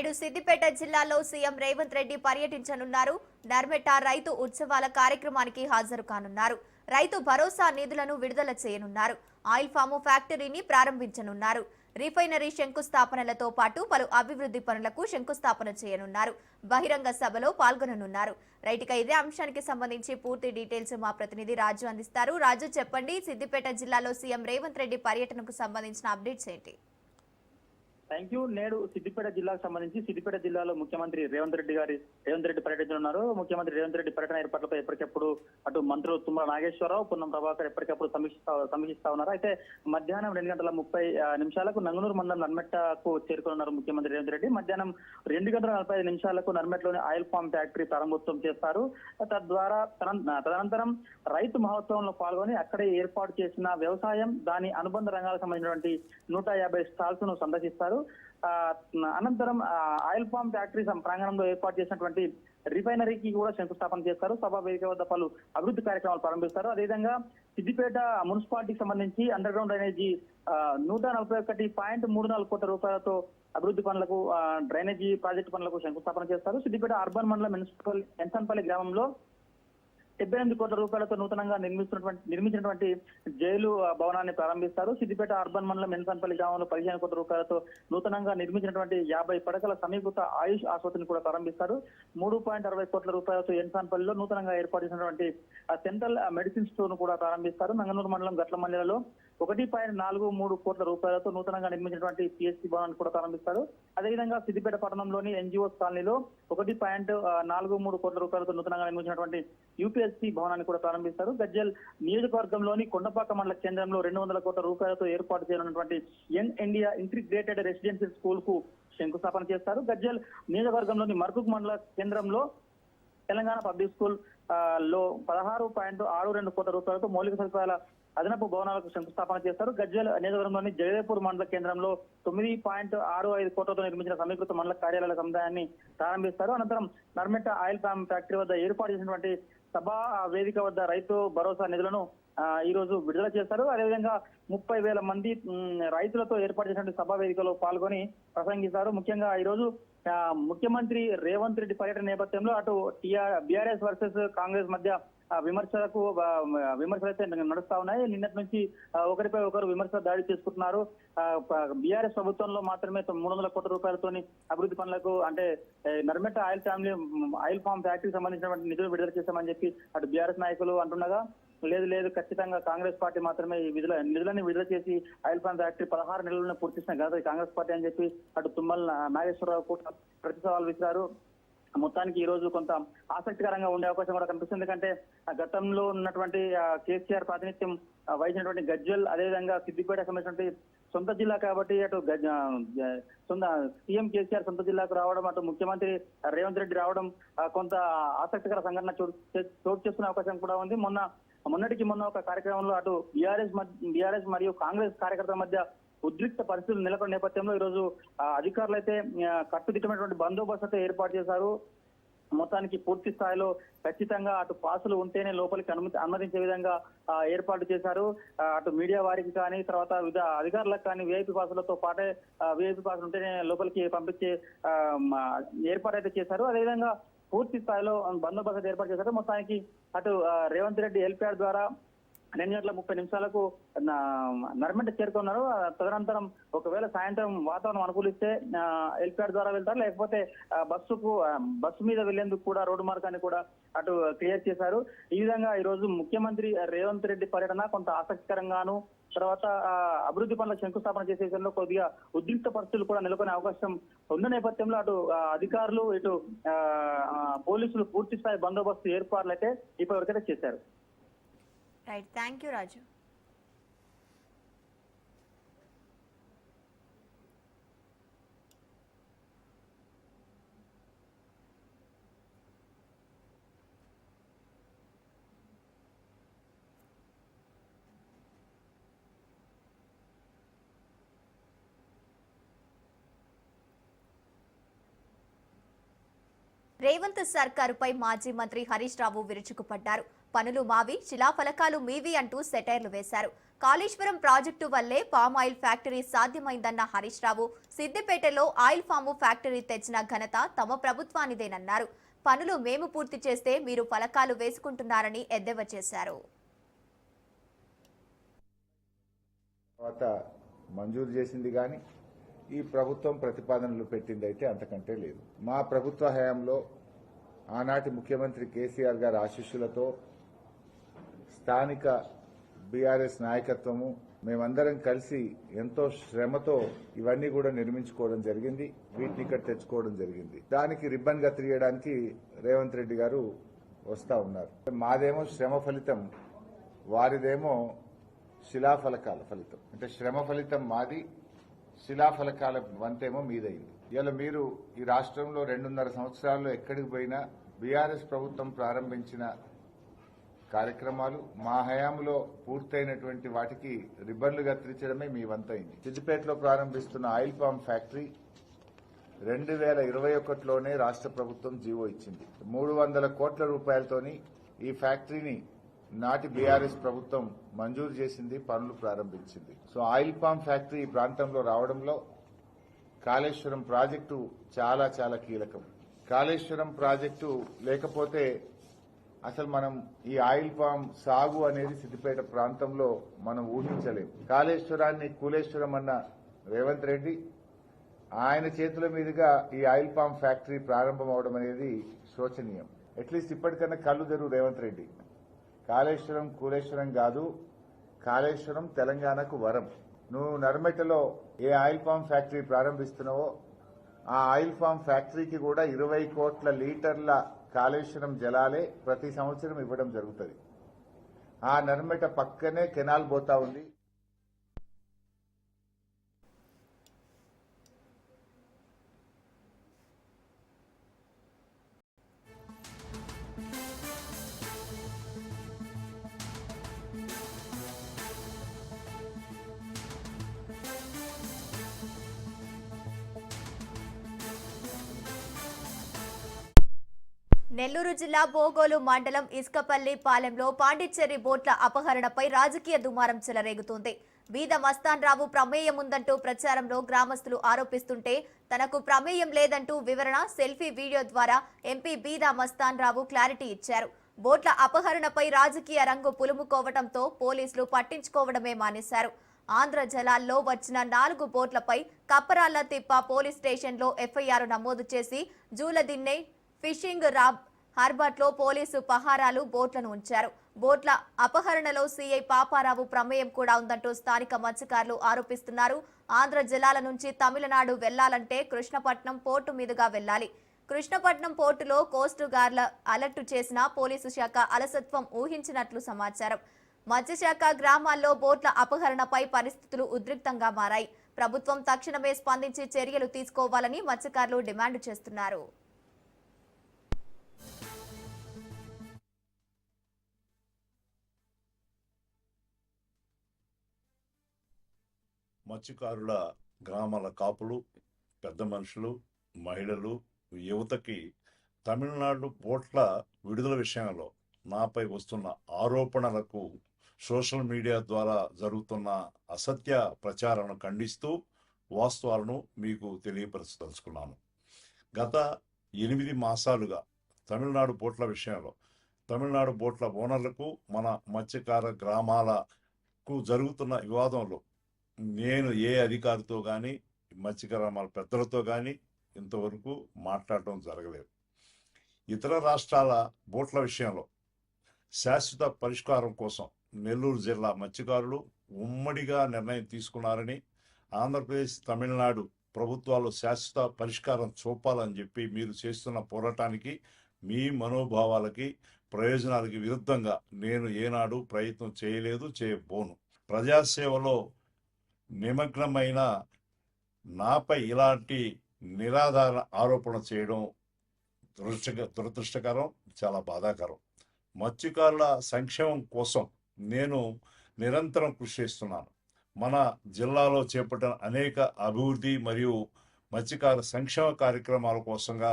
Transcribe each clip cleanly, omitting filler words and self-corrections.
నేడు సిద్దిపేట జిల్లాలో సీఎం రేవంత్ రెడ్డి పర్యటించనున్నారు. నర్మెట్ట రైతు ఉత్సవాల కార్యక్రమానికి హాజరు కానున్నారు. రైతు భరోసా నిధులను విడుదల చేయనున్నారు. ఆయిల్ ఫాము ఫ్యాక్టరీని ప్రారంభించనున్నారు. రిఫైనరీ శంకుస్థాపనలతో పాటు పలు అభివృద్ధి పనులకు శంకుస్థాపన చేయనున్నారు. బహిరంగ సభలో పాల్గొననున్నారు. రైట్గా ఇదే అంశానికి సంబంధించి పూర్తి డీటెయిల్స్ మా ప్రతినిధి రాజు అందిస్తారు. రాజు, చెప్పండి, సిద్దిపేట జిల్లాలో సీఎం రేవంత్ రెడ్డి పర్యటనకు సంబంధించిన అప్డేట్స్ ఏంటి? Thank you. నేడు సిద్దిపేట జిల్లాకు సంబంధించి సిద్దిపేట జిల్లాలో ముఖ్యమంత్రి రేవంత్ రెడ్డి పర్యటించనున్నారు. ముఖ్యమంత్రి రేవంత్ రెడ్డి పర్యటన ఏర్పాట్లపై ఎప్పటికప్పుడు అటు మంత్రులు తుమ్మల నాగేశ్వరరావు, పొన్నం ప్రభాకర్ ఎప్పటికప్పుడు సమీక్షిస్తా ఉన్నారు. అయితే మధ్యాహ్నం 2:30 నంగునూరు మండలం నర్మెట్టకు చేరుకున్నారు ముఖ్యమంత్రి రేవంత్ రెడ్డి. మధ్యాహ్నం 2:45 నర్మెట్టలోని ఆయిల్ ఫామ్ ఫ్యాక్టరీ ప్రారంభోత్సవం చేస్తారు. తదనంతరం రైతు మహోత్సవంలో పాల్గొని అక్కడే ఏర్పాటు చేసిన వ్యవసాయం, దాని అనుబంధ రంగాలకు సంబంధించినటువంటి 150 స్టాల్స్ ను సందర్శిస్తారు. అనంతరం ఆయిల్ ఫామ్ ఫ్యాక్టరీ ప్రాంగణంలో ఏర్పాటు చేసినటువంటి రిఫైనరీకి కూడా శంకుస్థాపన చేస్తారు. సభా వేదిక వద్ద పలు అభివృద్ధి కార్యక్రమాలు ప్రారంభిస్తారు. అదేవిధంగా సిద్దిపేట మున్సిపాలిటీకి సంబంధించి అండర్ గ్రౌండ్ డ్రైనేజీ 141.34 కోట్ల రూపాయలతో అభివృద్ధి పనులకు, డ్రైనేజీ ప్రాజెక్టు పనులకు శంకుస్థాపన చేస్తారు. సిద్దిపేట అర్బన్ మండలం ఎన్సన్పల్లి గ్రామంలో 78 కోట్ల రూపాయలతో నూతనంగా నిర్మించినటువంటి జైలు భవనాన్ని ప్రారంభిస్తారు. సిద్దిపేట అర్బన్ మండలం ఎన్సన్పల్లి గ్రామంలో 15 కోట్ల రూపాయలతో నూతనంగా నిర్మించినటువంటి 50 పడకల సమీకృత ఆయుష్ ఆసుపత్రిని కూడా ప్రారంభిస్తారు. 3.60 కోట్ల రూపాయలతో ఎన్సన్పల్లిలో నూతనంగా ఏర్పాటు చేసినటువంటి సెంట్రల్ మెడిసిన్ స్టోర్ ను కూడా ప్రారంభిస్తారు. నంగనూరు మండలం గట్లమల్లెలలో 1.43 కోట్ల రూపాయలతో నూతనంగా నిర్మించినటువంటి పిఎస్సి భవనాన్ని కూడా ప్రారంభిస్తారు. అదేవిధంగా సిద్దిపేట పట్టణంలోని ఎన్జిఓస్ కాలనీలో 1.43 కోట్ల రూపాయలతో నూతనంగా నిర్మించినటువంటి యూపీఎస్సీ భవనాన్ని కూడా ప్రారంభిస్తారు. గజ్జల్ నియోజకవర్గంలోని కొండపాక మండల కేంద్రంలో 200 కోట్ల రూపాయలతో ఏర్పాటు చేయనున్నటువంటి young India integrated residential school కు శంకుస్థాపన చేస్తారు. గజ్జల్ నియోజకవర్గంలోని మర్కుక్ మండల కేంద్రంలో తెలంగాణ పబ్లిక్ స్కూల్ లో 16.62 కోట్ల రూపాయలతో మౌలిక సదుపాయాల అదనపు భవనాలకు శంకుస్థాపన చేస్తారు. గజ్వేల్ నియోజకవర్గంలోని జగదేపూర్ మండల కేంద్రంలో 9.65 కోట్లతో నిర్మించిన సమీకృత మండల కార్యాలయాల సముదాయాన్ని ప్రారంభిస్తారు. అనంతరం నర్మెట్ట ఆయిల్ ఫామ్ ఫ్యాక్టరీ వద్ద ఏర్పాటు చేసినటువంటి సభా వేదిక వద్ద రైతు భరోసా నిధులను ఈ రోజు విడుదల చేస్తారు. అదేవిధంగా 30,000 మంది రైతులతో ఏర్పాటు చేసినటువంటి సభా వేదికలో పాల్గొని ప్రసంగిస్తారు. ముఖ్యంగా ఈ రోజు ముఖ్యమంత్రి రేవంత్ రెడ్డి పర్యటన నేపథ్యంలో అటు బీఆర్ఎస్ వర్సెస్ కాంగ్రెస్ మధ్య విమర్శలు అయితే నడుస్తా ఉన్నాయి. నిన్నటి నుంచి ఒకరిపై ఒకరు విమర్శ దాడి చేసుకుంటున్నారు. బీఆర్ఎస్ ప్రభుత్వంలో మాత్రమే 300 కోట్ల రూపాయలతోని అభివృద్ధి పనులకు, అంటే నర్మెట్ట ఆయిల్ ఫామ్ ఫ్యాక్టరీకి సంబంధించినటువంటి నిధులు విడుదల చేశామని చెప్పి అటు బీఆర్ఎస్ నాయకులు అంటుండగా, లేదు ఖచ్చితంగా కాంగ్రెస్ పార్టీ మాత్రమే ఈ నిధులను విడుదల చేసి ఆయిల్ ఫామ్ ఫ్యాక్టరీ 16 నెలలను పూర్తి చేసిన ఘనత కాంగ్రెస్ పార్టీ అని చెప్పి అటు తుమ్మల నాగేశ్వరరావు కూడా ప్రతి సవాల్ విసిరారు. మొత్తానికి ఈ రోజు కొంత ఆసక్తికరంగా ఉండే అవకాశం కూడా కనిపిస్తుంది. ఎందుకంటే గతంలో ఉన్నటువంటి కేసీఆర్ ప్రాతినిధ్యం వహించినటువంటి గజ్వెల్, అదేవిధంగా సిద్దిపేట సంబంధించినటువంటి సొంత జిల్లా కాబట్టి అటు సీఎం కేసీఆర్ సొంత జిల్లాకు రావడం, అటు ముఖ్యమంత్రి రేవంత్ రెడ్డి రావడం కొంత ఆసక్తికర సంఘటన చోటు చేసుకునే అవకాశం కూడా ఉంది. మొన్న ఒక కార్యక్రమంలో అటు బీఆర్ఎస్ మరియు కాంగ్రెస్ కార్యకర్తల మధ్య ఉద్రిక్త పరిస్థితులు నెలకొన్న నేపథ్యంలో ఈ రోజు అధికారులు అయితే కట్టుదిట్టమైనటువంటి బందోబస్తు ఏర్పాటు చేశారు. మొత్తానికి పూర్తి స్థాయిలో ఖచ్చితంగా అటు పాసులు ఉంటేనే లోపలికి అనుమతించే విధంగా ఏర్పాటు చేశారు. అటు మీడియా వారికి కానీ, తర్వాత వివిధ అధికారులకు కానీ విఐపి పాసులతో పాటే విఐపి పాసులు ఉంటేనే లోపలికి పంపించే ఏర్పాటు అయితే చేశారు. అదేవిధంగా పూర్తి స్థాయిలో బందోబస్తు ఏర్పాటు చేశారు. మొత్తానికి అటు రేవంత్ రెడ్డి హెలిప్యాడ్ ద్వారా 2:30 నర్మెట్ట చేరుకున్నారు. తదనంతరం ఒకవేళ సాయంత్రం వాతావరణం అనుకూలిస్తే హెలిప్యాడ్ ద్వారా వెళ్తారు, లేకపోతే బస్సు మీద వెళ్లేందుకు కూడా రోడ్డు మార్గాన్ని కూడా అటు క్లియర్ చేశారు. ఈ విధంగా ఈ రోజు ముఖ్యమంత్రి రేవంత్ రెడ్డి పర్యటన కొంత ఆసక్తికరంగాను, తర్వాత అభివృద్ధి పనుల శంకుస్థాపన చేసే విషయంలో కొద్దిగా ఉద్రిక్త పరిస్థితులు కూడా నెలకొనే అవకాశం ఉన్న నేపథ్యంలో అటు అధికారులు, ఇటు పోలీసులు పూర్తి స్థాయి బందోబస్తు ఏర్పాట్లు అయితే ఇప్పటివరకైతే చేశారు. రైట్, థ్యాంక్ యూ రాజు. రేవంత్ సర్కారుపై మాజీ మంత్రి హరీష్ రావు విరుచుకుపడ్డారు. పనులు మావి, శిలాఫలకాలు మీవి అంటూ సెటైర్లు వేశారు. కాళేశ్వరం ప్రాజెక్టు వల్లే palm oil factory సాధ్యమైందన్న Harish Rao సిద్దిపేటలో ఆయిల్ ఫాము ఫ్యాక్టరీ తెచ్చిన ఘనత తమ ప్రభుత్వానిదేనన్నారు. పనులు మేము పూర్తి చేస్తే మీరు ఫలకాలు వేసుకుంటున్నారని ఎద్దేవా చేశారు. మంజూరు చేసింది కానీ ఈ ప్రభుత్వం ప్రతిపాదనలు పెట్టింది అయితే అంతకంటే లేదు. మా ప్రభుత్వ హయాంలో ఆనాటి ముఖ్యమంత్రి కేసీఆర్ గారి ఆశీస్సులతో స్థానిక బీఆర్ఎస్ నాయకత్వము మేమందరం కలిసి ఎంతో శ్రమతో ఇవన్నీ కూడా నిర్మించుకోవడం జరిగింది. వీటిని ఇక్కడ తెచ్చుకోవడం జరిగింది. దానికి రిబ్బన్ కత్తిరియడానికి రేవంత్ రెడ్డి గారు వస్తా ఉన్నారు. మాదేమో శ్రమ ఫలితం, వారిదేమో శిలాఫలకాల ఫలితం. అంటే శ్రమ ఫలితం మాది, శిలాఫలకాల వంతేమో మీదైంది. ఇలా మీరు ఈ రాష్ట్రంలో 2.5 సంవత్సరాల్లో ఎక్కడికి పోయినా బీఆర్ఎస్ ప్రభుత్వం ప్రారంభించిన కార్యక్రమాలు మా హయాంలో పూర్తయినటువంటి వాటికి రిబ్బన్లు కత్తిరించడమే మీ వంతైంది. సిద్దిపేటలో ప్రారంభిస్తున్న ఆయిల్ పామ్ ఫ్యాక్టరీ 2021లోనే రాష్ట్ర ప్రభుత్వం జీవో ఇచ్చింది. 300 కోట్ల రూపాయలతోని ఈ ఫ్యాక్టరీని నాటి బీఆర్ఎస్ ప్రభుత్వం మంజూరు చేసింది, పనులు ప్రారంభించింది. సో ఆయిల్ పామ్ ఫ్యాక్టరీ ఈ ప్రాంతంలో రావడంలో కాళేశ్వరం ప్రాజెక్టు చాలా చాలా కీలకం. కాళేశ్వరం ప్రాజెక్టు లేకపోతే అసలు మనం ఈ ఆయిల్ పామ్ సాగు అనేది సిద్దిపేట ప్రాంతంలో మనం ఊహించలేము. కాళేశ్వరాన్ని కూలేశ్వరం అన్న రేవంత్ రెడ్డి ఆయన చేతుల మీదుగా ఈ ఆయిల్ పామ్ ఫ్యాక్టరీ ప్రారంభం అవడం అనేది శోచనీయం. అట్లీస్ట్ ఇప్పటికన్నా కళ్ళు తెరువు రేవంత్ రెడ్డి. కాళేశ్వరం కూలేశ్వరం కాదు, కాళేశ్వరం తెలంగాణకు వరం. నువ్వు నర్మెటలో ఏ ఆయిల్ పామ్ ఫ్యాక్టరీ ప్రారంభిస్తున్నావో ఆ ఆయిల్ పామ్ ఫ్యాక్టరీకి కూడా 20 కోట్ల లీటర్ల కాళేశ్వరం జలాలే ప్రతి సంవత్సరం ఇవ్వడం జరుగుతుంది. ఆ నర్మెట పక్కనే కెనాల్ పోతా ఉంది. నెల్లూరు జిల్లా బోగోలు మండలం ఇసుకపల్లి పాలెంలో పాండిచ్చేరి బోట్ల అపహరణపై రాజకీయ దుమారం చెలరేగుతోంది. బీద మస్తాన్ రావు ప్రమేయం ఉందంటూ ప్రచారంలో గ్రామస్తులు ఆరోపిస్తుంటే తనకు ప్రమేయం లేదంటూ వివరణ సెల్ఫీ వీడియో ద్వారా ఎంపీ బీద మస్తాన్ రావు క్లారిటీ ఇచ్చారు. బోట్ల అపహరణపై రాజకీయ రంగు పులుముకోవడంతో పోలీసులు పట్టించుకోవడమే మానేశారు. ఆంధ్ర జలాల్లో వచ్చిన 4 బోట్లపై కప్పరాళ్ల తిప్ప పోలీస్ స్టేషన్లో ఎఫ్ఐఆర్ నమోదు చేసి జూలదిన్నె ఫిషింగ్ హార్బర్లో పోలీసు పహారాలు బోట్లను ఉంచారు. బోట్ల అపహరణలో సీఐ పాపారావు ప్రమేయం కూడా ఉందంటూ స్థానిక మత్స్యకారులు ఆరోపిస్తున్నారు. ఆంధ్ర జలాల నుంచి తమిళనాడు వెళ్లాలంటే కృష్ణపట్నం పోర్టు మీదుగా వెళ్లాలి. కృష్ణపట్నం పోర్టులో కోస్టు గార్డ్ల అలర్టు చేసిన పోలీసు శాఖ అలసత్వం ఊహించినట్లు సమాచారం. మత్స్యశాఖ గ్రామాల్లో బోట్ల అపహరణపై పరిస్థితులు ఉద్రిక్తంగా మారాయి. ప్రభుత్వం తక్షణమే స్పందించి చర్యలు తీసుకోవాలని మత్స్యకారులు డిమాండ్ చేస్తున్నారు. మత్స్యకారుల గ్రామాల కాపులు, పెద్ద మనుషులు, మహిళలు, యువతకి తమిళనాడు బోట్ల విడుదల విషయంలో నాపై వస్తున్న ఆరోపణలకు సోషల్ మీడియా ద్వారా జరుగుతున్న అసత్య ప్రచారాలను ఖండిస్తూ వాస్తవాలను మీకు తెలియపరచదలుచుకున్నాను. గత 8 మాసాలుగా తమిళనాడు బోట్ల విషయంలో తమిళనాడు బోట్ల ఓనర్లకు మన మత్స్యకార గ్రామాలకు జరుగుతున్న వివాదంలో నేను ఏ అధికారితో కానీ మత్స్యకార పెద్దలతో కానీ ఇంతవరకు మాట్లాడటం జరగలేదు. ఇతర రాష్ట్రాల బోట్ల విషయంలో శాశ్వత పరిష్కారం కోసం నెల్లూరు జిల్లా మత్స్యకారులు ఉమ్మడిగా నిర్ణయం తీసుకున్నారని, ఆంధ్రప్రదేశ్, తమిళనాడు ప్రభుత్వాలు శాశ్వత పరిష్కారం చూపాలని చెప్పి మీరు చేస్తున్న పోరాటానికి, మీ మనోభావాలకి, ప్రయోజనాలకి విరుద్ధంగా నేను ఏనాడు ప్రయత్నం చేయలేదు, చేయబోను. ప్రజాసేవలో నిమగ్నమైన నాపై ఇలాంటి నిరాధార ఆరోపణ చేయడం దురదృష్టకరం, చాలా బాధాకరం. మత్స్యకారుల సంక్షేమం కోసం నేను నిరంతరం కృషి చేస్తున్నాను. మన జిల్లాలో చేపట్టిన అనేక అభివృద్ధి మరియు మత్స్యకార సంక్షేమ కార్యక్రమాల కోసంగా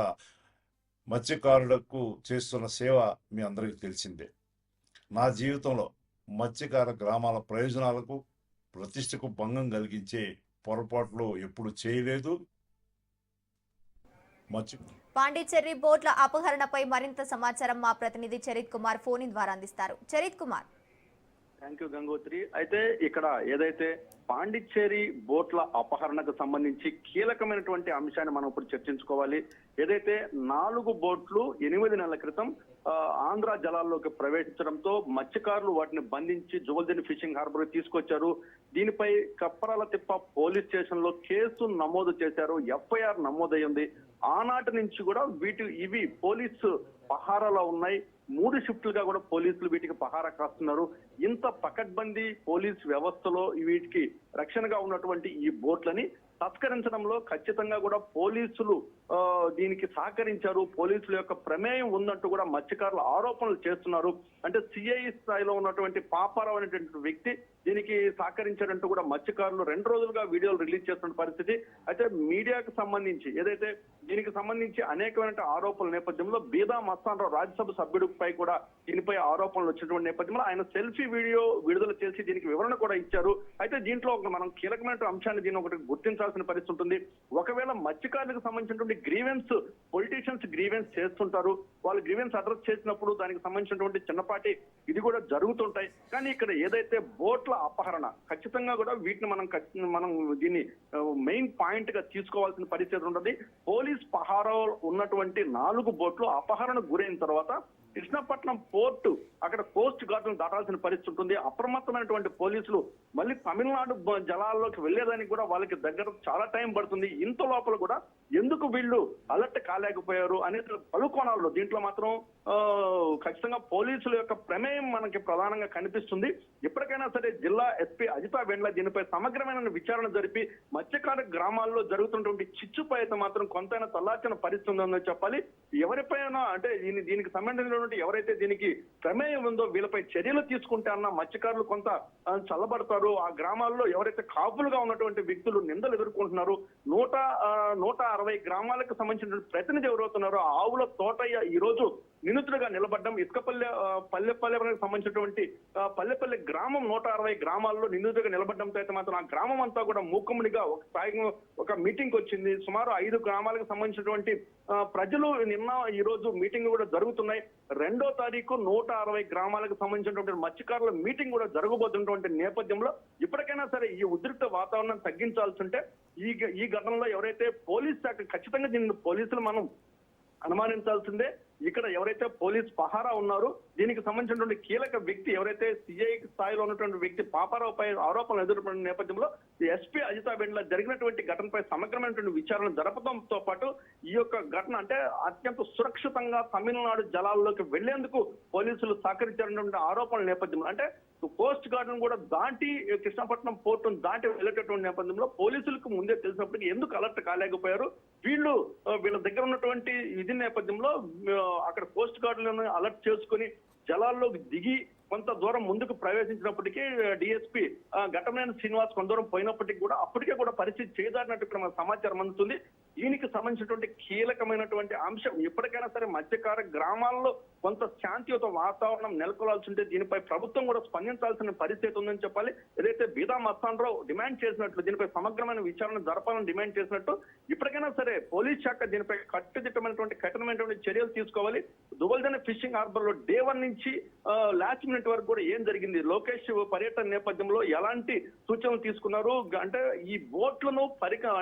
మత్స్యకారులకు చేస్తున్న సేవ మీ అందరికీ తెలిసిందే. నా జీవితంలో మత్స్యకార గ్రామాల ప్రయోజనాలకు ప్రతిష్టకు భంగం కలిగించే పొరపాట్లు ఎప్పుడు చేయలేదు. పాండిచ్చేరి బోట్ల అపహరణపై మరింత సమాచారం మా ప్రతినిధి చరిత్ కుమార్ ఫోన్ ద్వారా అందిస్తారు. చరిత్ కుమార్. Thank you Gangotri. అయితే ఇక్కడ ఏదైతే పాండిచ్చేరి బోట్ల అపహరణకు సంబంధించి కీలకమైనటువంటి అంశాన్ని మనం ఇప్పుడు చర్చించుకోవాలి. ఏదైతే 4 బోట్లు 8 నెలల క్రితం ఆంధ్ర జలాల్లోకి ప్రవేశించడంతో మత్స్యకారులు వాటిని బంధించి జువల్దిని ఫిషింగ్ హార్బర్ తీసుకొచ్చారు. దీనిపై కప్పరాల తిప్ప పోలీస్ స్టేషన్ లో కేసు నమోదు చేశారు. ఎఫ్ఐఆర్ నమోదయ్యింది. ఆనాటి నుంచి కూడా ఇవి పోలీసు పహారాలో ఉన్నాయి. 3 షిఫ్టులుగా కూడా పోలీసులు వీటికి పహారా కాస్తున్నారు. ఇంత పకడ్బందీ పోలీస్ వ్యవస్థలో వీటికి రక్షణగా ఉన్నటువంటి ఈ బోట్లని తస్కరించడంలో ఖచ్చితంగా కూడా పోలీసులు దీనికి సహకరించారు. పోలీసుల యొక్క ప్రమేయం ఉందంటూ కూడా మత్స్యకారులు ఆరోపణలు చేస్తున్నారు. అంటే సిఐ స్థాయిలో ఉన్నటువంటి పాపారావు అనేటువంటి వ్యక్తి దీనికి సహకరించారంటూ కూడా మత్స్యకారులు 2 రోజులుగా వీడియోలు రిలీజ్ చేస్తున్న పరిస్థితి. అయితే మీడియాకు సంబంధించి ఏదైతే దీనికి సంబంధించి అనేకమైన ఆరోపణల నేపథ్యంలో బీదా మస్తానరావు రాజ్యసభ సభ్యుడిపై కూడా దీనిపై ఆరోపణలు వచ్చినటువంటి నేపథ్యంలో ఆయన సెల్ఫీ వీడియో విడుదల చేసి దీనికి వివరణ కూడా ఇచ్చారు. అయితే దీంట్లో మనం కీలకమైన అంశాన్ని దీన్ని ఒకటి గుర్తించాల్సిన పరిస్థితి ఉంటుంది. ఒకవేళ మత్స్యకారులకు సంబంధించినటువంటి గ్రీవెన్స్ పొలిటీషియన్స్ గ్రీవెన్స్ చేస్తుంటారు. వాళ్ళు గ్రీవెన్స్ అడ్రస్ చేసినప్పుడు దానికి సంబంధించినటువంటి చిన్నపాటి ఇది కూడా జరుగుతుంటాయి. కానీ ఇక్కడ ఏదైతే బోట్ల అపహరణ ఖచ్చితంగా కూడా వీటిని మనం దీన్ని మెయిన్ పాయింట్ గా తీసుకోవాల్సిన పరిస్థితి ఉంటుంది. పోలీస్ పహారా ఉన్నటువంటి 4 బోట్లు అపహరణకు గురైన తర్వాత కృష్ణపట్నం పోర్టు అక్కడ కోస్ట్ గార్డును దాటాల్సిన పరిస్థితి ఉంటుంది. అప్రమత్తమైనటువంటి పోలీసులు మళ్ళీ తమిళనాడు జలాల్లోకి వెళ్లేదానికి కూడా వాళ్ళకి దగ్గర చాలా టైం పడుతుంది. ఇంత లోపల కూడా ఎందుకు వీళ్ళు అలర్ట్ కాలేకపోయారు అనేది పలు కోణాల్లో దీంట్లో మాత్రం ఖచ్చితంగా పోలీసుల యొక్క ప్రమేయం మనకి ప్రధానంగా కనిపిస్తుంది. ఇప్పటికైనా సరే జిల్లా ఎస్పీ అజితా వెండ్ల దీనిపై సమగ్రమైన విచారణ జరిపి మత్స్యకార గ్రామాల్లో జరుగుతున్నటువంటి చిచ్చుపై అయితే మాత్రం కొంతైనా తల్లార్చిన పరిస్థితి ఉందని చెప్పాలి. ఎవరిపైనా అంటే దీనికి సంబంధించినటువంటి ఎవరైతే దీనికి ప్రమేయం ఉందో వీళ్ళపై చర్యలు తీసుకుంటే అన్న మత్స్యకారులు కొంత చల్లబడతారు. ఆ గ్రామాల్లో ఎవరైతే కాపులుగా ఉన్నటువంటి వ్యక్తులు నిందలు ఎదుర్కొంటున్నారు. 160 గ్రామాలకు సంబంధించిన ప్రతినిధి ఎవరవుతున్నారో ఆవుల తోటయ్య ఈ రోజు నిందితుడిగా నిలబడ్డం. పల్లెపల్లెకి సంబంధించినటువంటి పల్లెపల్లె గ్రామం 160 గ్రామాల్లో నిందితుడిగా నిలబడ్డంతో అయితే మాత్రం ఆ గ్రామం అంతా కూడా మూకుమ్మడిగా ఒక మీటింగ్ వచ్చింది. సుమారు 5 గ్రామాలకు సంబంధించినటువంటి ప్రజలు నిన్న ఈ రోజు మీటింగ్ కూడా జరుగుతున్నాయి. 2వ తారీఖు 160 గ్రామాలకు సంబంధించినటువంటి మత్స్యకారుల మీటింగ్ కూడా జరగబోతున్నటువంటి నేపథ్యంలో ఇప్పటికైనా సరే ఈ ఉద్రిక్త వాతావరణం తగ్గించాల్సి ఉంటే ఈ ఘటనలో ఎవరైతే పోలీస్ శాఖ ఖచ్చితంగా దీన్ని పోలీసులు మనం అనుమానించాల్సిందే. ఇక్కడ ఎవరైతే పోలీస్ పహారా ఉన్నారో దీనికి సంబంధించినటువంటి కీలక వ్యక్తి ఎవరైతే సిఐ స్థాయిలో ఉన్నటువంటి వ్యక్తి పాపారావుపై ఆరోపణలు ఎదుర్కొన్న నేపథ్యంలో ఎస్పీ అజితా వెండ్ల జరిగినటువంటి ఘటనపై సమగ్రమైనటువంటి విచారణ జరపడంతో పాటు ఈ యొక్క ఘటన అంటే అత్యంత సురక్షితంగా తమిళనాడు జలాల్లోకి వెళ్లేందుకు పోలీసులు సహకరించారన్నటువంటి ఆరోపణల నేపథ్యంలో అంటే కోస్ట్ గార్డును కూడా దాటి కృష్ణపట్నం పోర్టును దాటి వెళ్ళేటటువంటి నేపథ్యంలో పోలీసులకు ముందే తెలిసినప్పటికీ ఎందుకు అలర్ట్ కాలేకపోయారు? వీళ్ళ దగ్గర ఉన్నటువంటి ఇది నేపథ్యంలో అక్కడ కోస్ట్ గార్డులను అలర్ట్ చేసుకుని జలాల్లోకి దిగి కొంత దూరం ముందుకు ప్రవేశించినప్పటికీ డిఎస్పీ ఘటమైన శ్రీనివాస్ కొంత దూరం పోయినప్పటికీ కూడా అప్పటికే కూడా పరిస్థితి చేయదారినట్టు ఇక్కడ మనకు సమాచారం అందుతుంది. దీనికి సంబంధించినటువంటి కీలకమైనటువంటి అంశం ఇప్పటికైనా సరే మత్స్యకార గ్రామాల్లో కొంత శాంతియుత వాతావరణం నెలకొల్పాల్సి ఉంటే దీనిపై ప్రభుత్వం కూడా స్పందించాల్సిన పరిస్థితి ఉందని చెప్పాలి. ఏదైతే బీదా మస్తానరావు డిమాండ్ చేసినట్లు దీనిపై సమగ్రమైన విచారణ జరపాలని డిమాండ్ చేసినట్టు ఇప్పటికైనా సరే పోలీస్ శాఖ దీనిపై కఠినమైనటువంటి చర్యలు తీసుకోవాలి. దువల్జన ఫిషింగ్ హార్బర్ లో డే 1 నుంచి లాస్ట్ మినిట్ వరకు కూడా ఏం జరిగింది, లోకేష్ పర్యటన నేపథ్యంలో ఎలాంటి సూచనలు తీసుకున్నారు అంటే ఈ బోట్లను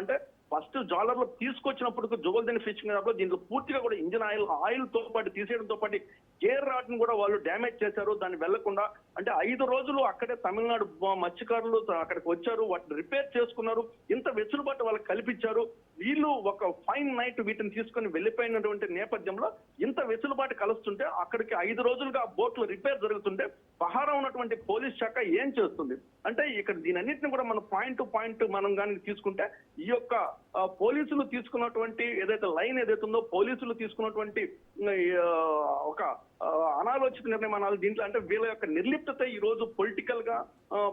అంటే ఫస్ట్ జాలర్ లో తీసుకొచ్చినప్పుడు జువల్దిని ఫిషింగ్ లో దీంట్లో పూర్తిగా కూడా ఇంజిన్ ఆయిల్ తో పాటు తీసేయడంతో పాటు గేర్ రాడ్ ను కూడా వాళ్ళు డ్యామేజ్ చేశారు. దాన్ని వెళ్లకుండా అంటే 5 రోజులు అక్కడే తమిళనాడు మత్స్యకారులు అక్కడికి వచ్చారు, వాటిని రిపేర్ చేసుకున్నారు. ఇంత వెసులుబాటు వాళ్ళకి కల్పించారు. వీళ్ళు ఒక ఫైన్ నైట్ వీటిని తీసుకుని వెళ్లిపోయినటువంటి నేపథ్యంలో ఇంత వెసులుబాటు కలుస్తుంటే అక్కడికి 5 రోజులుగా బోట్లు రిపేర్ జరుగుతుంటే పహారా ఉన్నటువంటి పోలీస్ శాఖ ఏం చేస్తుంది అంటే ఇక్కడ దీనన్నింటిని కూడా మనం పాయింట్ టు పాయింట్ మనం కానీ తీసుకుంటే ఈ యొక్క పోలీసులు తీసుకున్నటువంటి ఏదైతే లైన్ ఏదైతే ఉందో పోలీసులు తీసుకున్నటువంటి ఒక అనాలోచిత నిర్ణయం దీంట్లో అంటే వీళ్ళ యొక్క నిర్లిప్తత ఈ రోజు పొలిటికల్ గా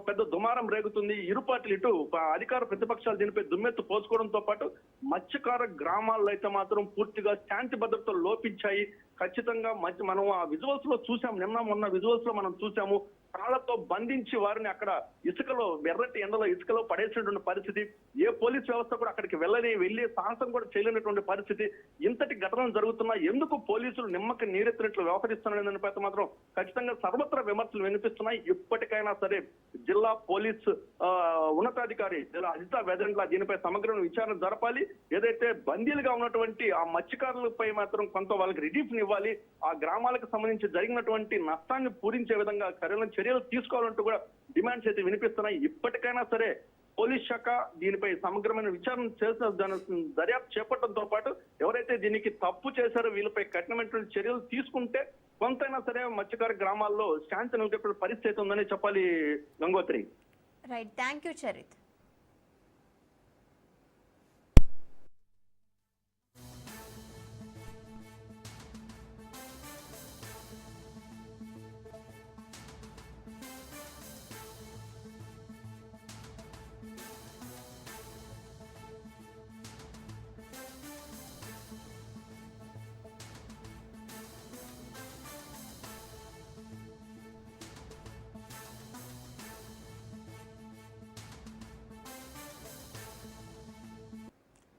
పెద్ద దుమారం రేగుతుంది. ఇరు పార్టీలు ఇటు అధికార ప్రతిపక్షాలు దీనిపై దుమ్మెత్తు పోసుకోవడంతో పాటు మత్స్యకార గ్రామాల్లో అయితే మాత్రం పూర్తిగా శాంతి భద్రతలు లోపించాయి. ఖచ్చితంగా మనం ఆ విజువల్స్ లో చూసాం, నిన్న మొన్న విజువల్స్ లో మనం చూసాము. తాళ్లతో బంధించి వారిని అక్కడ ఇసుకలో ఎర్రటి ఎండలో ఇసుకలో పడేసినటువంటి పరిస్థితి. ఏ పోలీస్ వ్యవస్థ కూడా అక్కడికి వెళ్ళి సాహసం కూడా చేయలేనటువంటి పరిస్థితి. ఇంతటి ఘటనలు జరుగుతున్నా ఎందుకు పోలీసులు నిమ్మకి నీరెత్తినట్లు వ్యవహరిస్తున్నారనే దానిపై మాత్రం ఖచ్చితంగా సర్వత్రా విమర్శలు వినిపిస్తున్నాయి. ఇప్పటికైనా సరే జిల్లా పోలీస్ ఉన్నతాధికారి అజితా వెదరెండ్ల దీనిపై సమగ్ర విచారణ జరపాలి. ఏదైతే బందీలుగా ఉన్నటువంటి ఆ మత్స్యకారులపై మాత్రం కొంత వాళ్ళకి రిలీఫ్ ఇవ్వాలి. ఆ గ్రామాలకు సంబంధించి జరిగినటువంటి నష్టాన్ని పూరించే విధంగా చర్యలు తీసుకోవాలంటూ కూడా డిమాండ్స్ అయితే వినిపిస్తున్నాయి. ఇప్పటికైనా సరే పోలీస్ శాఖ దీనిపై సమగ్రమైన విచారణ చేసిన దర్యాప్తు చేపట్టడంతో పాటు ఎవరైతే దీనికి తప్పు చేశారో వీళ్ళపై కఠినమైనటువంటి చర్యలు తీసుకుంటే కొంతైనా సరే మత్స్యకార గ్రామాల్లో శాంతి నెలకొల్పే పరిస్థితి ఉందని చెప్పాలి. Gangotri. Right, thank you Charith.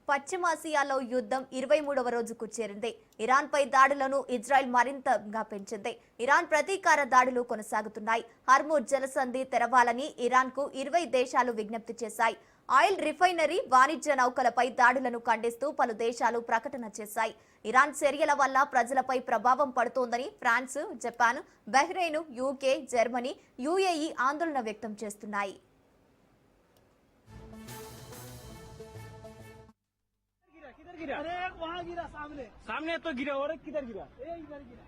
పశ్చిమాసియాలో యుద్ధం 23వ రోజుకు చేరింది. ఇరాన్పై దాడులను ఇజ్రాయెల్ మరింతగా పెంచింది. ఇరాన్ ప్రతీకార దాడులు కొనసాగుతున్నాయి. హర్మూజ్ జలసంధి తెరవాలని ఇరాన్కు 20 దేశాలు విజ్ఞప్తి చేశాయి. ఆయిల్ రిఫైనరీ, వాణిజ్య నౌకలపై దాడులను ఖండిస్తూ పలు దేశాలు ప్రకటన చేశాయి. ఇరాన్ చర్యల వల్ల ప్రజలపై ప్రభావం పడుతోందని France, Japan, Bahrain, UK, Germany, UAE ఆందోళన వ్యక్తం చేస్తున్నాయి. गिरा अरे एक वहाँ गिरा सामने तो गिरा और एक किधर गिरा इधर गिरा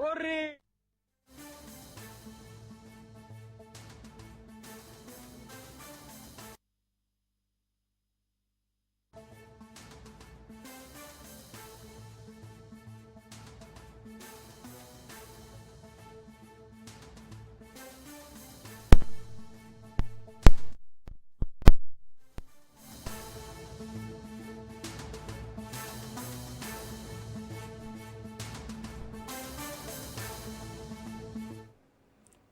और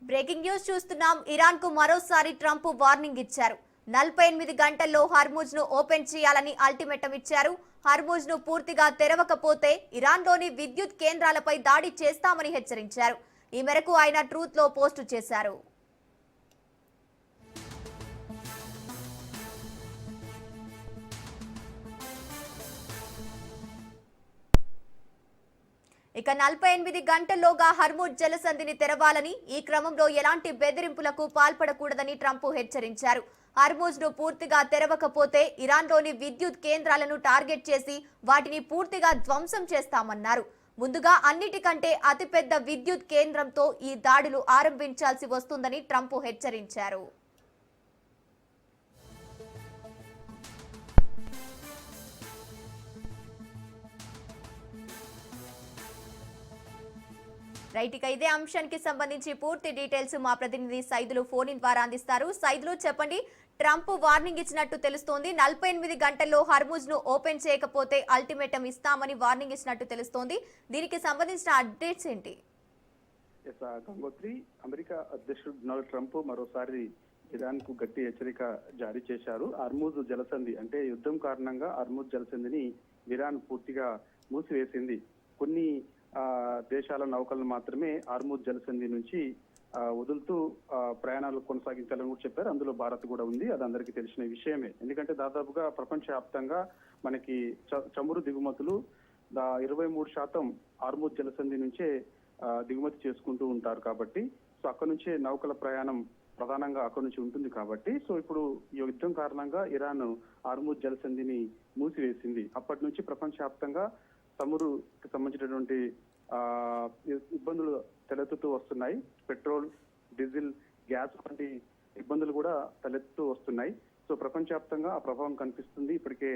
బ్రేకింగ్ న్యూస్ చూస్తున్నాం. ఇరాన్ కు మరోసారి ట్రంప్ వార్నింగ్ ఇచ్చారు. 48 గంటల్లో హర్మూజ్ ను ఓపెన్ చేయాలని అల్టిమేటం ఇచ్చారు. హర్మూజ్ ను పూర్తిగా తెరవకపోతే ఇరాన్లోని విద్యుత్ కేంద్రాలపై దాడి చేస్తామని హెచ్చరించారు. ఈ మేరకు ఆయన ట్రూత్ లో పోస్టు చేశారు. ఇక 48 గంటల్లోగా హర్మూజ్ జలసంధిని తెరవాలని, ఈ క్రమంలో ఎలాంటి బెదిరింపులకు పాల్పడకూడదని ట్రంప్ హెచ్చరించారు. హర్మూజ్ ను పూర్తిగా తెరవకపోతే ఇరాన్లోని విద్యుత్ కేంద్రాలను టార్గెట్ చేసి వాటిని పూర్తిగా ధ్వంసం చేస్తామన్నారు. ముందుగా అన్నిటికంటే అతిపెద్ద విద్యుత్ కేంద్రంతో ఈ దాడులు ఆరంభించాల్సి వస్తుందని ట్రంప్ హెచ్చరించారు. రైట్, ఇక ఇదే అంశానికి సంబంధించి పూర్తి డీటెయిల్స్ మా ప్రతినిధి సైదులు ఫోన్ ఇన్ ద్వారా అందిస్తారు. సైదులు, చెప్పండి, ట్రంప్ వార్నింగ్ ఇచ్చినట్టు తెలుస్తోంది. 48 గంటల్లో హర్మూజ్ ను ఓపెన్ చేయకపోతే అల్టిమేటం ఇస్తామని వార్నింగ్ ఇచ్చినట్టు తెలుస్తోంది. దీనికి సంబంధించిన అప్డేట్స్ ఏంటి? గంగోత్రి, అమెరికా అధ్యక్షుడు డొనాల్డ్ ట్రంప్ మరోసారి ఇరాన్ కు గట్టి హెచ్చరిక జారీ చేశారు. హర్మూజ్ జలసంధి అంటే యుద్ధం కారణంగా హర్మూజ్ జలసంధిని ఇరాన్ పూర్తిగా మూసివేసింది. కొన్ని దేశాల నౌకలను మాత్రమే హర్మూజ్ జలసంధి నుంచి వదులుతూ ప్రయాణాలు కొనసాగించాలని కూడా చెప్పారు. అందులో భారత్ కూడా ఉంది. అది అందరికీ తెలిసిన విషయమే. ఎందుకంటే దాదాపుగా ప్రపంచవ్యాప్తంగా మనకి చమురు దిగుమతులు 23% హర్మూజ్ జలసంధి నుంచే దిగుమతి చేసుకుంటూ ఉంటారు. కాబట్టి సో అక్కడ నుంచే నౌకల ప్రయాణం ప్రధానంగా అక్కడ నుంచి ఉంటుంది. కాబట్టి సో ఇప్పుడు ఈ యుద్ధం కారణంగా ఇరాన్ హర్మూజ్ జలసంధిని మూసివేసింది. అప్పటి నుంచి ప్రపంచవ్యాప్తంగా చమురుకి సంబంధించినటువంటి ఇబ్బందులు తలెత్తుతూ వస్తున్నాయి. పెట్రోల్, డీజిల్, గ్యాస్ వంటి ఇబ్బందులు కూడా తలెత్తుతూ వస్తున్నాయి. సో ప్రపంచవ్యాప్తంగా ఆ ప్రభావం కనిపిస్తుంది. ఇప్పటికే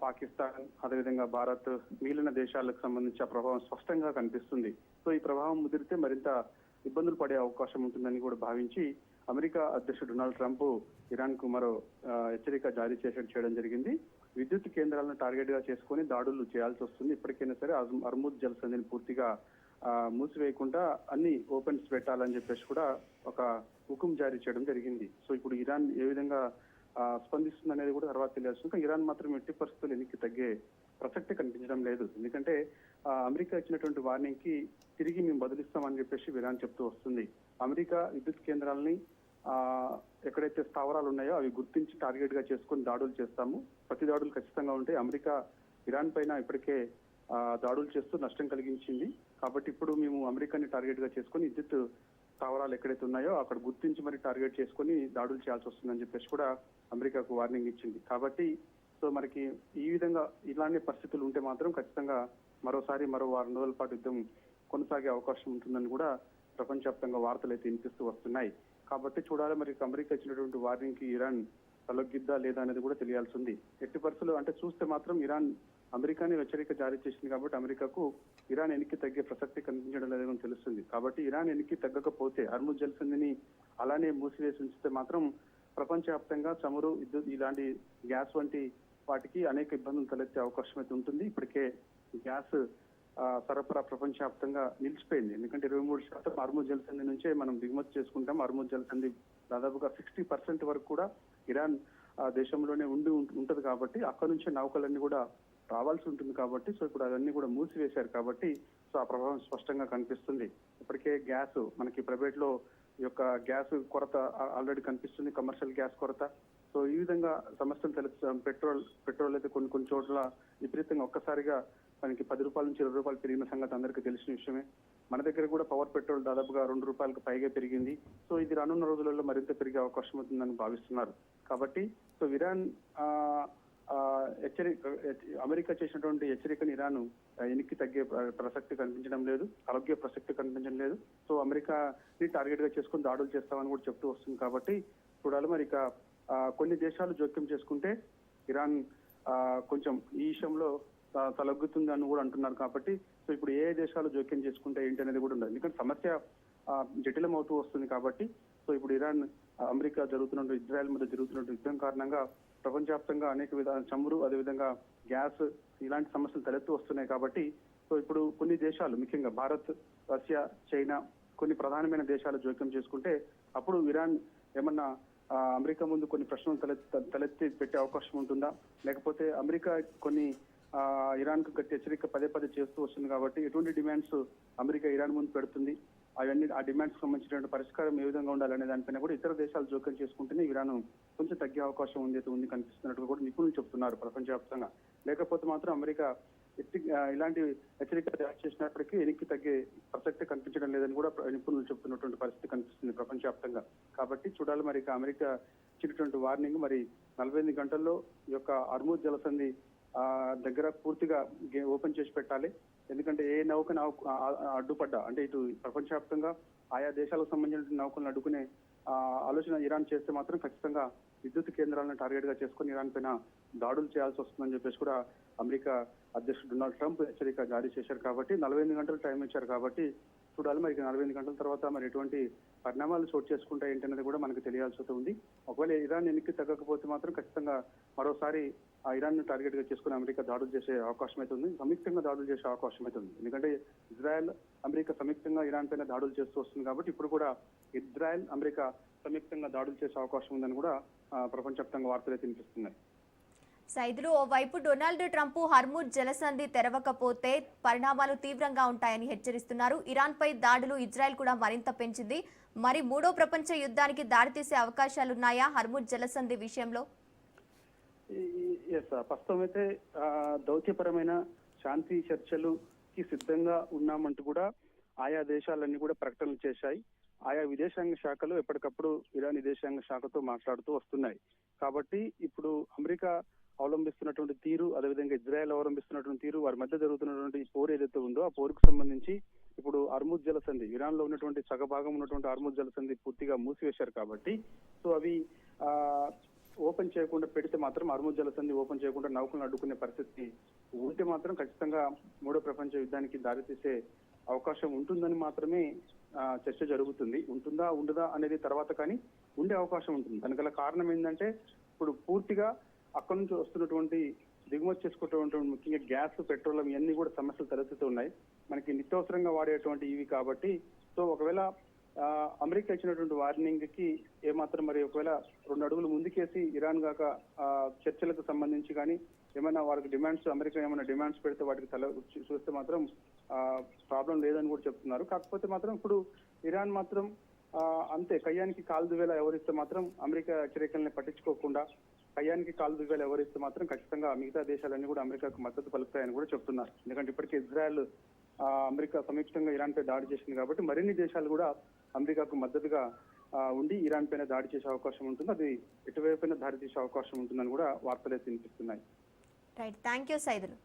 పాకిస్తాన్, అదేవిధంగా భారత్, మిగిలిన దేశాలకు సంబంధించి ఆ ప్రభావం స్పష్టంగా కనిపిస్తుంది. సో ఈ ప్రభావం ముదిరితే మరింత ఇబ్బందులు పడే అవకాశం ఉంటుందని కూడా భావించి అమెరికా అధ్యక్షుడు డొనాల్డ్ ట్రంప్ ఇరాన్ కు మరో హెచ్చరిక జారీ చేయడం జరిగింది. విద్యుత్ కేంద్రాలను టార్గెట్ గా చేసుకుని దాడులు చేయాల్సి వస్తుంది. ఇప్పటికైనా సరే హర్మూజ్ జలసంధిని పూర్తిగా మూసివేయకుండా అన్ని ఓపెన్స్ పెట్టాలని చెప్పేసి కూడా ఒక హుకుం జారీ చేయడం జరిగింది. సో ఇప్పుడు ఇరాన్ ఏ విధంగా స్పందిస్తుంది అనేది కూడా తర్వాత తెలియాల్సి, ఇరాన్ మాత్రం ఎట్టి పరిస్థితులు వెనక్కి తగ్గే ప్రసక్తి కనిపించడం లేదు. ఎందుకంటే అమెరికా ఇచ్చినటువంటి వార్నింగ్ కి తిరిగి మేము బదులిస్తామని చెప్పేసి ఇరాన్ చెప్తూ వస్తుంది. అమెరికా విద్యుత్ కేంద్రాలని ఎక్కడైతే స్థావరాలు ఉన్నాయో అవి గుర్తించి టార్గెట్ గా చేసుకుని దాడులు చేస్తాము. ప్రతి దాడులు ఖచ్చితంగా ఉంటాయి. అమెరికా ఇరాన్ పైన ఇప్పటికే దాడులు చేస్తూ నష్టం కలిగించింది. కాబట్టి ఇప్పుడు మేము అమెరికాని టార్గెట్ గా చేసుకుని విద్యుత్ స్థావరాలు ఎక్కడైతే ఉన్నాయో అక్కడ గుర్తించి మరి టార్గెట్ చేసుకుని దాడులు చేయాల్సి వస్తుందని చెప్పేసి కూడా అమెరికాకు వార్నింగ్ ఇచ్చింది. కాబట్టి సో మనకి ఈ విధంగా ఇలాంటి పరిస్థితులు ఉంటే మాత్రం ఖచ్చితంగా మరోసారి మరో 6 రోజుల పాటు యుద్ధం కొనసాగే అవకాశం ఉంటుందని కూడా ప్రపంచవ్యాప్తంగా వార్తలు అయితే వినిపిస్తూ వస్తున్నాయి. కాబట్టి చూడాలి మరి అమెరికా ఇచ్చినటువంటి వార్నింగ్ కి ఇరాన్ తలొగ్గిద్దా లేదా అనేది కూడా తెలియాల్సి ఉంది. ఎట్టి పరిస్థితులు అంటే చూస్తే మాత్రం ఇరాన్ అమెరికాని హెచ్చరిక జారీ చేసింది కాబట్టి అమెరికాకు ఇరాన్ వెనక్కి తగ్గే ప్రసక్తి కనిపించడం లేదని తెలుస్తుంది. కాబట్టి ఇరాన్ వెనక్కి తగ్గకపోతే హర్ముజ్ జలసంధిని అలానే మూసివేసి ఉంచితే మాత్రం ప్రపంచవ్యాప్తంగా చమురు, విద్యుత్ ఇలాంటి గ్యాస్ వంటి వాటికి అనేక ఇబ్బందులు తలెత్తే అవకాశం అయితే ఉంటుంది. ఇప్పటికే గ్యాస్ సరఫరా ప్రపంచవ్యాప్తంగా నిలిచిపోయింది. ఎందుకంటే 23% హర్ముజ్ జలసంధి నుంచే మనం దిగుమతి చేసుకుంటాం. హర్ముజ్ జలసంధి దాదాపుగా 60% వరకు కూడా ఇరాన్ దేశంలోనే ఉంటది కాబట్టి అక్కడ నుంచే నౌకలన్నీ కూడా రావాల్సి ఉంటుంది. కాబట్టి సో ఇప్పుడు అవన్నీ కూడా మూసివేశారు కాబట్టి సో ఆ ప్రభావం స్పష్టంగా కనిపిస్తుంది. ఇప్పటికే గ్యాస్ మనకి ప్రైవేట్ లో యొక్క గ్యాస్ కొరత ఆల్రెడీ కనిపిస్తుంది, కమర్షియల్ గ్యాస్ కొరత. సో ఈ విధంగా సమస్యలు తెలుసు. పెట్రోల్ అయితే కొన్ని చోట్ల విపరీతంగా ఒక్కసారిగా మనకి 10 రూపాయల నుంచి 20 రూపాయలు పెరిగిన సంగతి అందరికీ తెలిసిన విషయమే. మన దగ్గర కూడా పవర్ పెట్రోల్ దాదాపుగా 2 రూపాయలకు పైగా పెరిగింది. సో ఇది రానున్న రోజులలో మరింత పెరిగే అవకాశం ఉంటుందని భావిస్తున్నారు. కాబట్టి సో ఇరాన్ అమెరికా చేసినటువంటి హెచ్చరికను ఇరాన్ వెనక్కి తగ్గే ప్రసక్తి కనిపించడం లేదు, ఆరోగ్య ప్రసక్తి కనిపించడం లేదు. సో అమెరికాని టార్గెట్ గా చేసుకుని దాడులు చేస్తామని కూడా చెప్తూ వస్తుంది. కాబట్టి చూడాలి మరి ఇక కొన్ని దేశాలు జోక్యం చేసుకుంటే ఇరాన్ కొంచెం ఈ విషయంలో తలొగ్గుతుంది అని కూడా అంటున్నారు. కాబట్టి సో ఇప్పుడు ఏ దేశాలు జోక్యం చేసుకుంటే ఏంటి అనేది కూడా ఉండదు. ఎందుకంటే సమస్య జటిలం అవుతూ వస్తుంది. కాబట్టి సో ఇప్పుడు ఇరాన్ అమెరికా జరుగుతున్న ఇజ్రాయెల్ మధ్య జరుగుతున్న యుద్ధం కారణంగా ప్రపంచవ్యాప్తంగా అనేక విధాల చమురు, అదేవిధంగా గ్యాస్ ఇలాంటి సమస్యలు తలెత్తు వస్తున్నాయి. కాబట్టి సో ఇప్పుడు కొన్ని దేశాలు ముఖ్యంగా భారత్, రష్యా, చైనా కొన్ని ప్రధానమైన దేశాలు జోక్యం చేసుకుంటే అప్పుడు ఇరాన్ ఏమన్నా అమెరికా ముందు కొన్ని ప్రశ్నలు తలెత్తి పెట్టే అవకాశం ఉంటుందా, లేకపోతే అమెరికా కొన్ని ఇరాన్ కు గట్టి హెచ్చరిక పదే చేస్తూ వస్తుంది. కాబట్టి ఎటువంటి డిమాండ్స్ అమెరికా ఇరాన్ ముందు పెడుతుంది, అవన్నీ ఆ డిమాండ్స్ సంబంధించినటువంటి పరిష్కారం ఏ విధంగా ఉండాలనే దానిపైన కూడా ఇతర దేశాలు జోక్యం చేసుకుంటేనే ఇరాన్ కొంచెం తగ్గే అవకాశం ఉంది కనిపిస్తున్నట్టు కూడా నిపుణులు చెప్తున్నారు ప్రపంచవ్యాప్తంగా. లేకపోతే మాత్రం అమెరికా ఇలాంటి హెచ్చరిక చేసినప్పటికీ వెనక్కి తగ్గే ప్రసక్తి కనిపించడం లేదని కూడా నిపుణులు చెప్తున్నటువంటి పరిస్థితి కనిపిస్తుంది ప్రపంచవ్యాప్తంగా. కాబట్టి చూడాలి మరి అమెరికా ఇచ్చినటువంటి వార్నింగ్ మరి 48 గంటల్లో ఈ యొక్క హర్ముజ్ జలసంధి దగ్గర పూర్తిగా ఓపెన్ చేసి పెట్టాలి. ఎందుకంటే ఏ నౌకను అడ్డుపడ్డా అంటే ఇటు ప్రపంచవ్యాప్తంగా ఆయా దేశాలకు సంబంధించిన నౌకలను అడ్డుకునే ఆలోచన ఇరాన్ చేస్తే మాత్రం ఖచ్చితంగా విద్యుత్ కేంద్రాలను టార్గెట్ గా చేసుకుని ఇరాన్ పైన దాడులు చేయాల్సి వస్తుందని చెప్పేసి కూడా అమెరికా అధ్యక్షుడు డొనాల్డ్ ట్రంప్ హెచ్చరిక జారీ చేశారు. కాబట్టి 48 గంటలు టైం ఇచ్చారు. కాబట్టి చూడాలి మరి 48 గంటల తర్వాత మరి ఎటువంటి పరిణామాలు చోటు చేసుకుంటాయి ఏంటనేది కూడా మనకు తెలియాల్సి ఉంది. ఒకవేళ ఇరాన్ వెనక్కి తగ్గకపోతే మాత్రం ఖచ్చితంగా మరోసారి ఆ ఇరాన్ ను టార్గెట్ గా చేసుకుని అమెరికా దాడులు చేసే అవకాశం అయితే ఉంది, సంయుక్తంగా దాడులు చేసే అవకాశం అయితే ఉంది. ఎందుకంటే ఇజ్రాయెల్, అమెరికా సంయుక్తంగా ఇరాన్ పైన దాడులు చేస్తూ వస్తుంది. కాబట్టి ఇప్పుడు కూడా ఇజ్రాయెల్, అమెరికా సంయుక్తంగా దాడులు చేసే అవకాశం ఉందని కూడా ప్రపంచవ్యాప్తంగా వార్తలు అయితే వినిపిస్తున్నాయి. సైదులు, ఓవైపు డొనాల్డ్ ట్రంప్ హర్ముజ్ జలసంధి తెరవకపోతే పరిణామాలు తీవ్రంగా ఉంటాయని హెచ్చరిస్తున్నారు. ఇరాన్ పై దాడులు ఇజ్రాయెల్ కూడా మరింత పెంచింది. మరి 3వ ప్రపంచ యుద్ధానికి దారితీసే అవకాశాలున్నాయా హర్ముజ్ జలసంధి విషయంలో? ప్రస్తుతం అయితే దౌత్యపరమైన శాంతి చర్చలుకి సిద్ధంగా ఉన్నామంటూ కూడా ఆయా దేశాలన్నీ కూడా ప్రకటనలు చేశాయి. ఆయా విదేశాంగ శాఖలు ఎప్పటికప్పుడు ఇరాన్ విదేశాంగ శాఖతో మాట్లాడుతూ వస్తున్నాయి. కాబట్టి ఇప్పుడు అమెరికా అవలంబిస్తున్నటువంటి తీరు, అదేవిధంగా ఇజ్రాయెల్ అవలంబిస్తున్నటువంటి తీరు, వారి మధ్య జరుగుతున్నటువంటి పోరు ఏదైతే ఉందో ఆ పోరుకు సంబంధించి ఇప్పుడు హర్ముజ్ జలసంధి, ఇరాన్ లో ఉన్నటువంటి సగభాగం ఉన్నటువంటి హర్ముజ్ జలసంధి పూర్తిగా మూసివేశారు. కాబట్టి సో అవి ఓపెన్ చేయకుండా పెడితే మాత్రం హర్ముజ్ జలసంధి ఓపెన్ చేయకుండా నౌకలను అడ్డుకునే పరిస్థితి ఉంటే మాత్రం ఖచ్చితంగా 3వ ప్రపంచ యుద్ధానికి దారితీసే అవకాశం ఉంటుందని మాత్రమే చర్చ జరుగుతుంది. ఉంటుందా ఉండదా అనేది తర్వాత కానీ ఉండే అవకాశం ఉంటుంది. దానికల కారణం ఏంటంటే ఇప్పుడు పూర్తిగా అక్కడి నుంచి వస్తున్నటువంటి దిగుమతి చేసుకుంటూ ముఖ్యంగా గ్యాస్, పెట్రోలియం ఇవన్నీ కూడా సమస్యలు తలెత్తుతూ ఉన్నాయి. మనకి నిత్యావసరంగా వాడేటువంటి ఇవి కాబట్టి సో ఒకవేళ అమెరికా ఇచ్చినటువంటి వార్నింగ్ కి ఏమాత్రం మరి ఒకవేళ 2 అడుగులు ముందుకేసి ఇరాన్ గాక చర్చలకు సంబంధించి కానీ ఏమైనా వారికి డిమాండ్స్, అమెరికా ఏమైనా డిమాండ్స్ పెడితే వాటికి చూస్తే మాత్రం ప్రాబ్లం లేదని కూడా చెప్తున్నారు. కాకపోతే మాత్రం ఇప్పుడు ఇరాన్ మాత్రం అంతే కయ్యానికి కాలు దువ్వేలా ఎవరిస్తే మాత్రం అమెరికా హెచ్చరికల్ని పట్టించుకోకుండా కయ్యానికి కాలు దువ్వేలా ఎవరిస్తే మాత్రం ఖచ్చితంగా మిగతా దేశాలన్నీ కూడా అమెరికాకు మద్దతు పలుకుతాయని కూడా చెప్తున్నారు. ఎందుకంటే ఇప్పటికే ఇజ్రాయెల్ అమెరికా సంయుక్తంగా ఇరాన్ పై దాడి చేసింది కాబట్టి మరిన్ని దేశాలు కూడా అమెరికాకు మద్దతుగా ఉండి ఇరాన్ పైన దాడి చేసే అవకాశం ఉంటుంది. అది ఎటువైపున దాడి చేసే అవకాశం ఉంటుందని కూడా వార్తలు అయితే వినిపిస్తున్నాయి. Right, thank you Saidulu.